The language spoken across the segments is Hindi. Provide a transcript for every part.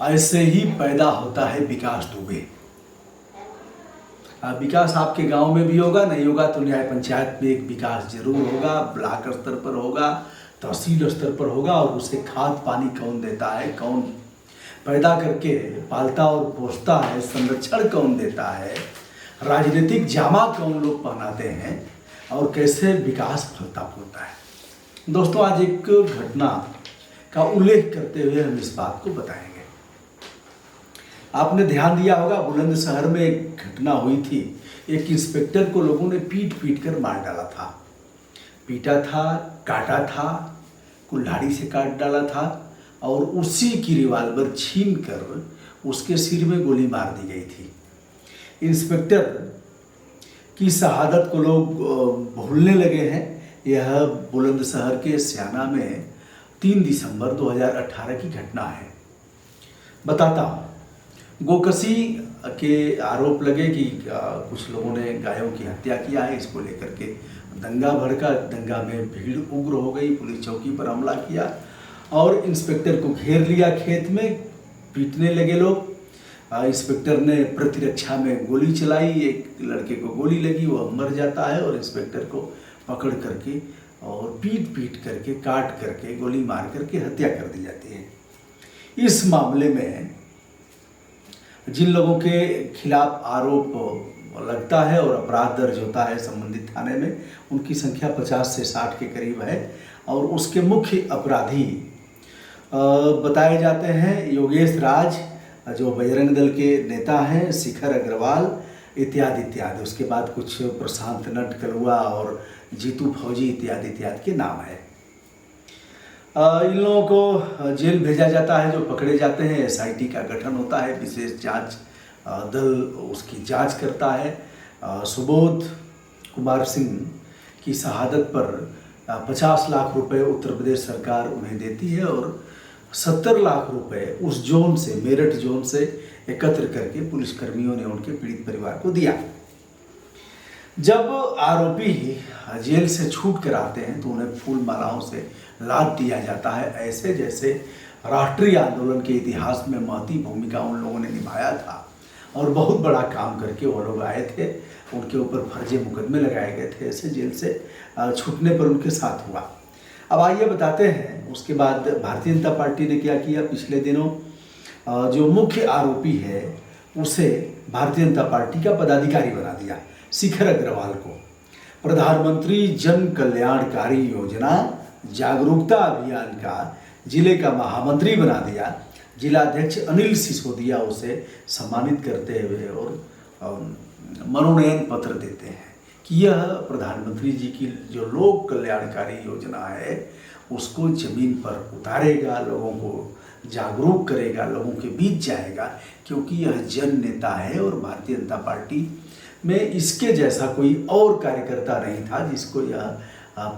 ऐसे ही पैदा होता है विकास दुबे। विकास आपके गांव में भी होगा, नहीं होगा तो न्याय पंचायत में एक विकास जरूर होगा, ब्लॉक स्तर पर होगा, तहसील स्तर पर होगा। और उसे खाद पानी कौन देता है, कौन पैदा करके पालता और पोसता है, संरक्षण कौन देता है, राजनीतिक जामा कौन लोग पहनाते हैं, और कैसे विकास फलता फूलता है। दोस्तों, आज एक घटना का उल्लेख करते हुए हम इस बात को बताएंगे। आपने ध्यान दिया होगा, बुलंदशहर में एक घटना हुई थी। एक इंस्पेक्टर को लोगों ने पीट पीट कर मार डाला था, पीटा था, काटा था, कुल्हाड़ी से काट डाला था, और उसी की रिवाल्वर छीन कर उसके सिर में गोली मार दी गई थी। इंस्पेक्टर की शहादत को लोग भूलने लगे हैं। यह बुलंदशहर के स्याना में 3 दिसंबर 2018 की घटना है। बताता हूँ। गोकशी के आरोप लगे कि कुछ लोगों ने गायों की हत्या किया है। इसको लेकर के दंगा भड़का। दंगा में भीड़ उग्र हो गई, पुलिस चौकी पर हमला किया और इंस्पेक्टर को घेर लिया। खेत में पीटने लगे लोग। इंस्पेक्टर ने प्रतिरक्षा में गोली चलाई। एक लड़के को गोली लगी, वह मर जाता है और इंस्पेक्टर को पकड़ करके और पीट पीट करके, काट करके, गोली मार करके हत्या कर दी जाती है। इस मामले में जिन लोगों के खिलाफ आरोप लगता है और अपराध दर्ज होता है संबंधित थाने में, उनकी संख्या 50 से 60 के करीब है। और उसके मुख्य अपराधी बताए जाते हैं योगेश राज, जो बजरंग दल के नेता हैं, शिखर अग्रवाल इत्यादि इत्यादि। उसके बाद कुछ प्रशांत नट कलुआ और जीतू फौजी इत्यादि इत्यादि के नाम है। इन लोगों को जेल भेजा जाता है। जो पकड़े जाते हैं, SIT का गठन होता है, विशेष जांच दल उसकी जांच करता है। सुबोध कुमार सिंह की शहादत पर 50 लाख रुपए उत्तर प्रदेश सरकार उन्हें देती है और 70 लाख रुपए उस जोन से, मेरठ जोन से एकत्र करके पुलिसकर्मियों ने उनके पीड़ित परिवार को दिया। जब आरोपी जेल से छूट कर आते हैं तो उन्हें फूल मालाओं से लाद दिया जाता है, ऐसे जैसे राष्ट्रीय आंदोलन के इतिहास में महती भूमिका उन लोगों ने निभाया था और बहुत बड़ा काम करके वो लोग आए थे। उनके ऊपर फर्जी मुकदमे लगाए गए थे। ऐसे जेल से छूटने पर उनके साथ हुआ। अब आइए बताते हैं उसके बाद भारतीय जनता पार्टी ने क्या किया। पिछले दिनों जो मुख्य आरोपी है उसे भारतीय जनता पार्टी का पदाधिकारी बना दिया, शिखर अग्रवाल को। प्रधानमंत्री जन कल्याणकारी योजना जागरूकता अभियान का जिले का महामंत्री बना दिया। जिलाध्यक्ष अनिल सिसोदिया उसे सम्मानित करते हुए और मनोनयन पत्र देते हैं कि यह प्रधानमंत्री जी की जो लोक कल्याणकारी योजना है उसको जमीन पर उतारेगा, लोगों को जागरूक करेगा, लोगों के बीच जाएगा, क्योंकि यह जन नेता है और भारतीय जनता पार्टी में इसके जैसा कोई और कार्यकर्ता नहीं था जिसको यह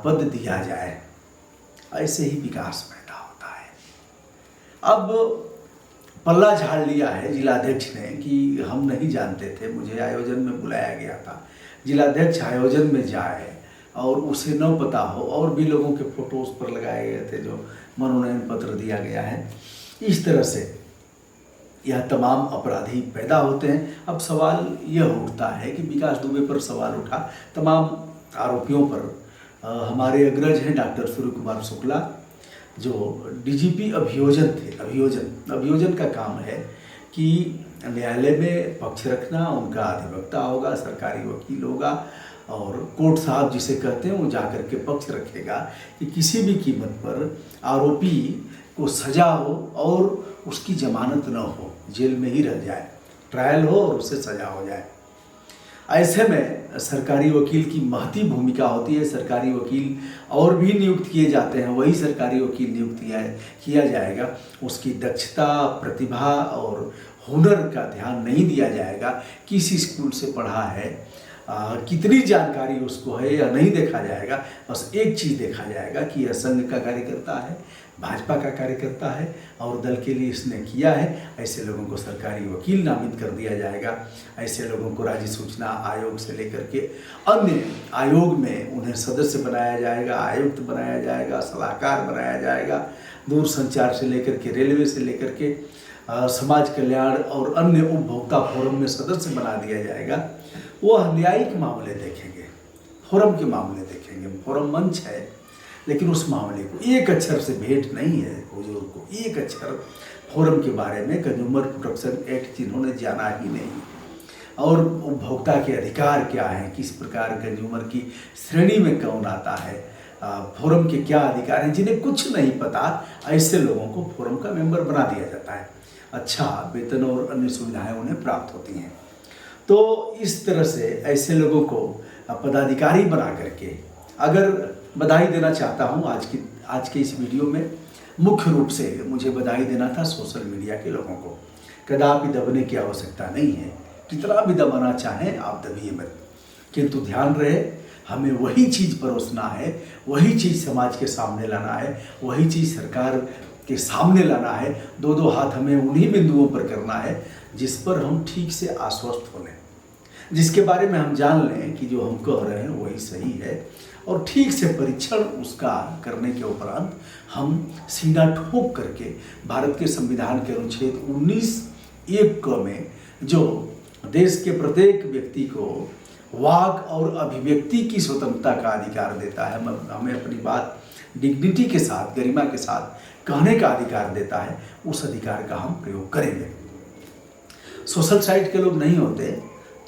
पद दिया जाए। ऐसे ही विकास पैदा होता है। अब पल्ला झाड़ लिया है जिलाध्यक्ष ने कि हम नहीं जानते थे, मुझे आयोजन में बुलाया गया था। जिलाध्यक्ष आयोजन में जाए और उसे न पता हो, और भी लोगों के फोटो उस पर लगाए गए थे जो मनोनयन पत्र दिया गया है। इस तरह से यह तमाम अपराधी पैदा होते हैं। अब सवाल यह उठता है कि विकास दुबे पर सवाल उठा, तमाम आरोपियों पर। हमारे अग्रज हैं डॉक्टर सूर्य कुमार शुक्ला, जो DGP अभियोजन थे। अभियोजन का काम है कि न्यायालय में पक्ष रखना, उनका अधिवक्ता होगा, सरकारी वकील होगा, और कोर्ट साहब जिसे कहते हैं वो जाकर के पक्ष रखेगा कि किसी भी कीमत पर आरोपी को सजा हो और उसकी जमानत न हो, जेल में ही रह जाए, ट्रायल हो और उसे सजा हो जाए। ऐसे में सरकारी वकील की महती भूमिका होती है। सरकारी वकील और भी नियुक्त किए जाते हैं, वही सरकारी वकील नियुक्त किया जाएगा। उसकी दक्षता, प्रतिभा और हुनर का ध्यान नहीं दिया जाएगा। किस स्कूल से पढ़ा है, कितनी जानकारी उसको है, या नहीं देखा जाएगा। बस एक चीज़ देखा जाएगा कि यह संघ का कार्यकर्ता है, भाजपा का कार्यकर्ता है और दल के लिए इसने किया है। ऐसे लोगों को सरकारी वकील नामित कर दिया जाएगा। ऐसे लोगों को राज्य सूचना आयोग से लेकर के अन्य आयोग में उन्हें सदस्य बनाया जाएगा, आयुक्त बनाया जाएगा, सलाहकार बनाया जाएगा। दूरसंचार से लेकर के, रेलवे से लेकर के समाज कल्याण और अन्य उपभोक्ता फोरम में सदस्य बना दिया जाएगा, वह न्यायिक मामले देखेंगे, फोरम के मामले देखेंगे। फोरम मंच है, लेकिन उस मामले को एक अक्षर से भेंट नहीं है हुजूर को, एक अक्षर फोरम के बारे में, कंज्यूमर प्रोटेक्शन एक्ट जिन्होंने जाना ही नहीं, और उपभोक्ता के अधिकार क्या हैं, किस प्रकार कंज्यूमर की श्रेणी में कौन आता है, फोरम के क्या अधिकार हैं, जिन्हें कुछ नहीं पता, ऐसे लोगों को फोरम का मेंबर बना दिया जाता है। अच्छा वेतन और अन्य सुविधाएं उन्हें प्राप्त होती हैं। तो इस तरह से ऐसे लोगों को पदाधिकारी बना करके, अगर बधाई देना चाहता हूं आज के इस वीडियो में, मुख्य रूप से मुझे बधाई देना था सोशल मीडिया के लोगों को। कदापि दबने की आवश्यकता नहीं है, कितना भी दबाना चाहें आप दबिए मत, किंतु ध्यान रहे हमें वही चीज़ परोसना है, वही चीज़ समाज के सामने लाना है, वही चीज़ सरकार के सामने लाना है। दो हाथ हमें उन्हीं बिंदुओं पर करना है जिस पर हम ठीक से आश्वस्त हो लें, जिसके बारे में हम जान लें कि जो हम कह रहे हैं वही सही है, और ठीक से परीक्षण उसका करने के उपरांत हम सीना ठोक करके भारत के संविधान के अनुच्छेद 19(1) में जो देश के प्रत्येक व्यक्ति को वाक और अभिव्यक्ति की स्वतंत्रता का अधिकार देता है, हमें अपनी बात डिग्निटी के साथ, गरिमा के साथ कहने का अधिकार देता है, उस अधिकार का हम प्रयोग करेंगे। सोशल साइट के लोग नहीं होते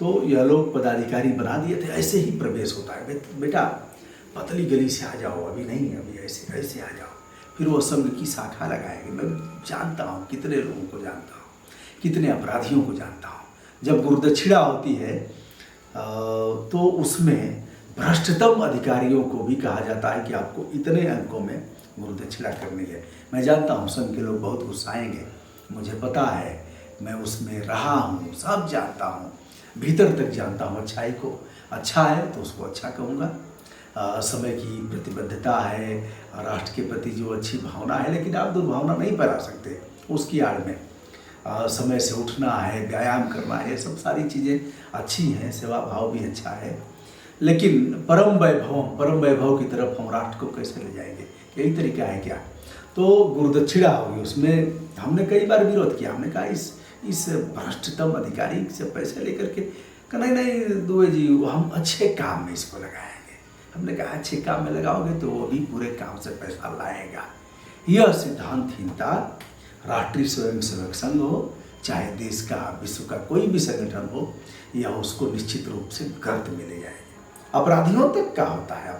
तो यह लोग पदाधिकारी बना दिए थे, ऐसे ही प्रवेश होता है, बेटा पतली गली से आ जाओ, अभी नहीं, अभी ऐसे आ जाओ, फिर वो संघ की शाखा लगाएंगे। मैं जानता हूँ कितने लोगों को जानता हूँ, कितने अपराधियों को जानता हूँ। जब गुरुदक्षिणा होती है तो उसमें भ्रष्टतम अधिकारियों को भी कहा जाता है कि आपको इतने अंकों में गुरुदक्षिणा करनी है। मैं जानता हूँ संघ के लोग बहुत गुस्साएंगे, मुझे पता है, मैं उसमें रहा हूँ, सब जानता हूँ, भीतर तक जानता हूँ अच्छाई को। अच्छा है तो उसको अच्छा कहूँगा, समय की प्रतिबद्धता है, राष्ट्र के प्रति जो अच्छी भावना है, लेकिन आप दुर्भावना नहीं फैला सकते उसकी आड़ में। समय से उठना है, व्यायाम करना है, सब सारी चीज़ें अच्छी हैं, सेवा भाव भी अच्छा है, लेकिन परम वैभव की तरफ हम राष्ट्र को कैसे ले जाएंगे, यही तरीका है क्या? तो गुरुदक्षिणा होगी, उसमें हमने कई बार विरोध किया। हमने कहा इस भ्रष्टतम अधिकारी से पैसे लेकर के, नहीं दुबे जी हम अच्छे काम में इसको लगाएंगे। हमने कहा अच्छे काम में लगाओगे तो वो भी पूरे काम से पैसा लाएगा। यह सिद्धांतहीनता राष्ट्रीय स्वयंसेवक संघ हो, चाहे देश का, विश्व का कोई भी संगठन हो, यह उसको निश्चित रूप से गर्द में ले जाएगी। अपराधियों तक का होता है,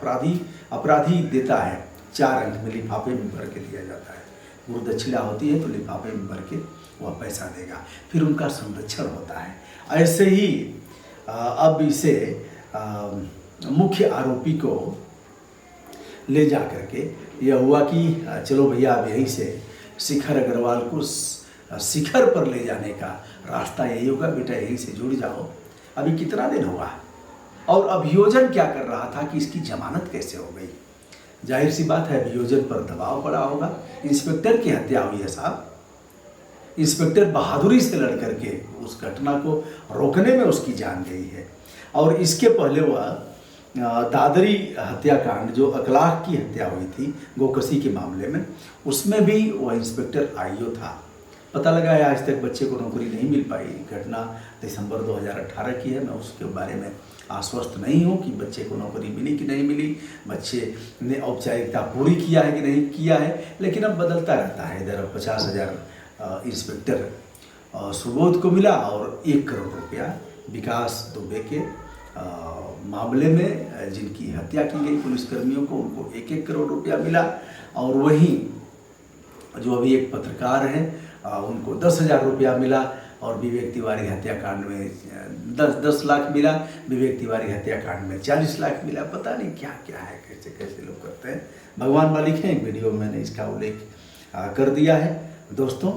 अपराधी देता है 4 अंक में लिफाफे में भर के दिया जाता है। गुरुदक्षिणा होती है तो लिफाफे में भर के वह पैसा देगा, फिर उनका संरक्षण होता है। ऐसे ही अब इसे मुख्य आरोपी को ले जा करके यह हुआ कि चलो भैया अब यहीं से शिखर अग्रवाल को शिखर पर ले जाने का रास्ता यही होगा, बेटा यहीं से जुड़ जाओ। अभी कितना दिन हुआ, और अभियोजन क्या कर रहा था कि इसकी जमानत कैसे हो गई? जाहिर सी बात है अभियोजन पर दबाव पड़ा होगा। इंस्पेक्टर की हत्या हुई है साहब, इंस्पेक्टर बहादुरी से लड़ करके उस घटना को रोकने में उसकी जान गई है। और इसके पहले वह दादरी हत्याकांड, जो अकलाख की हत्या हुई थी गोकसी के मामले में, उसमें भी वह इंस्पेक्टर आईओ था। पता लगा है आज तक बच्चे को नौकरी नहीं मिल पाई। घटना दिसंबर 2018 की है। मैं उसके बारे में आश्वस्त नहीं हूँ कि बच्चे को नौकरी मिली कि नहीं मिली, बच्चे ने औपचारिकता पूरी किया है कि नहीं किया है, लेकिन अब बदलता रहता है। इधर 50,000 इंस्पेक्टर सुबोध को मिला और 1 करोड़ रुपया विकास दुबे के मामले में जिनकी हत्या की गई पुलिसकर्मियों को, उनको 1-1 करोड़ रुपया मिला। और वहीं जो अभी एक पत्रकार हैं उनको 10,000 रुपया मिला। और विवेक तिवारी हत्याकांड में 10 लाख मिला, विवेक तिवारी हत्याकांड में 40 लाख मिला। पता नहीं क्या क्या है, कैसे कैसे लोग करते हैं। भगवान मालिक हैं, एक वीडियो में मैंने इसका उल्लेख कर दिया है। दोस्तों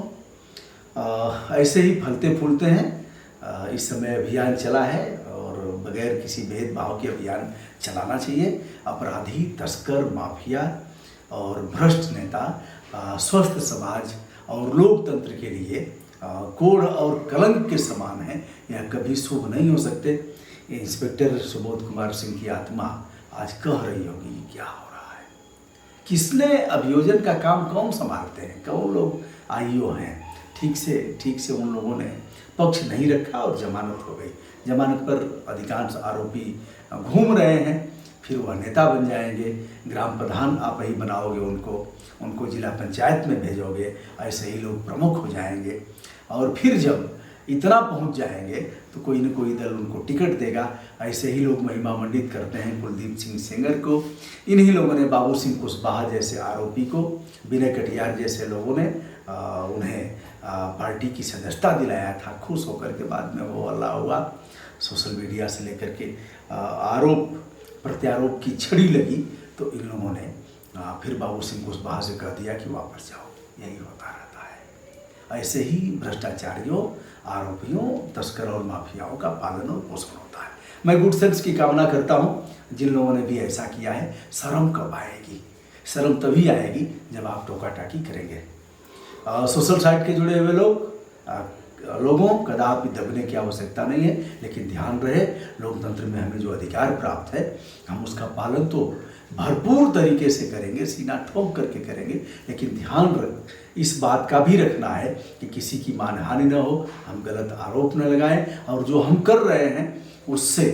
ऐसे ही फलते फूलते हैं। इस समय अभियान चला है और बगैर किसी भेदभाव के अभियान चलाना चाहिए। अपराधी, तस्कर, माफिया और भ्रष्ट नेता स्वस्थ समाज और लोकतंत्र के लिए कोढ़ और कलंक के समान है। यह कभी शुभ नहीं हो सकते। इंस्पेक्टर सुबोध कुमार सिंह की आत्मा आज कह रही होगी क्या हो रहा है, किसने अभियोजन का काम कौन संभालते हैं, कौन लोग आईओ हैं। ठीक से उन लोगों ने पक्ष नहीं रखा और जमानत हो गई। जमानत पर अधिकांश आरोपी घूम रहे हैं। फिर वह नेता बन जाएंगे, ग्राम प्रधान आप ही बनाओगे उनको जिला पंचायत में भेजोगे, ऐसे ही लोग प्रमुख हो जाएंगे। और फिर जब इतना पहुंच जाएंगे तो कोई न कोई दल उनको टिकट देगा। ऐसे ही लोग महिमा मंडित करते हैं कुलदीप सिंह सेंगर को। इन्हीं लोगों ने बाबू सिंह कुशवाहा जैसे आरोपी को, विनय कटियार जैसे लोगों ने उन्हें पार्टी की सदस्यता दिलाया था। खुश होकर के बाद में वो हल्ला हुआ, सोशल मीडिया से लेकर के आरोप प्रत्यारोप की छड़ी लगी, तो इन लोगों ने फिर बाबू सिंह कुशवाहा से कह दिया कि वापस जाओ। यही होता रहता है। ऐसे ही भ्रष्टाचारियों, आरोपियों, तस्करों और माफियाओं का पालन और पोषण होता है। मैं गुड सेंस की कामना करता हूँ जिन लोगों ने भी ऐसा किया है। शर्म कब आएगी? शर्म तभी आएगी जब आप टोका टाकी करेंगे। सोशल साइट के जुड़े हुए लोगों कदापि दबने की आवश्यकता नहीं है, लेकिन ध्यान रहे लोकतंत्र में हमें जो अधिकार प्राप्त है हम उसका पालन तो भरपूर तरीके से करेंगे, सीना ठोक करके करेंगे, लेकिन ध्यान रख इस बात का भी रखना है कि किसी की मानहानि न हो, हम गलत आरोप न लगाएं और जो हम कर रहे हैं उससे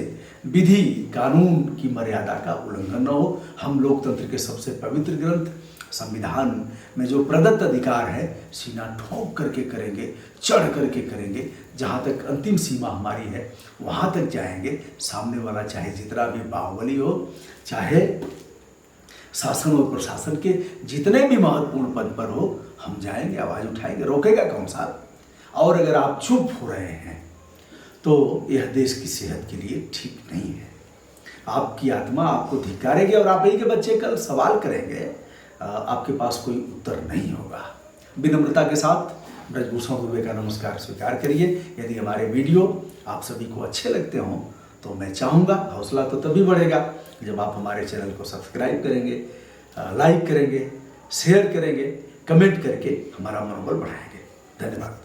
विधि कानून की मर्यादा का उल्लंघन न हो। हम लोकतंत्र के सबसे पवित्र ग्रंथ संविधान में जो प्रदत्त अधिकार है सीना ठोक करके करेंगे, चढ़ करके करेंगे। जहाँ तक अंतिम सीमा हमारी है वहाँ तक जाएंगे। सामने वाला चाहे जितना भी बाहुबली हो, चाहे शासन और प्रशासन के जितने भी महत्वपूर्ण पद पर हो, हम जाएंगे, आवाज़ उठाएंगे, रोकेगा कौन सा? और अगर आप चुप हो रहे हैं तो यह देश की सेहत के लिए ठीक नहीं है। आपकी आत्मा आपको धिक्कारेगी और आप ही के बच्चे कल सवाल करेंगे, आपके पास कोई उत्तर नहीं होगा। विनम्रता के साथ ब्रजभूषण दुबे का नमस्कार स्वीकार करिए। यदि हमारे वीडियो आप सभी को अच्छे लगते हों तो मैं चाहूँगा, हौसला तो तभी बढ़ेगा जब आप हमारे चैनल को सब्सक्राइब करेंगे, लाइक करेंगे, शेयर करेंगे, कमेंट करके हमारा मनोबल बढ़ाएंगे। धन्यवाद।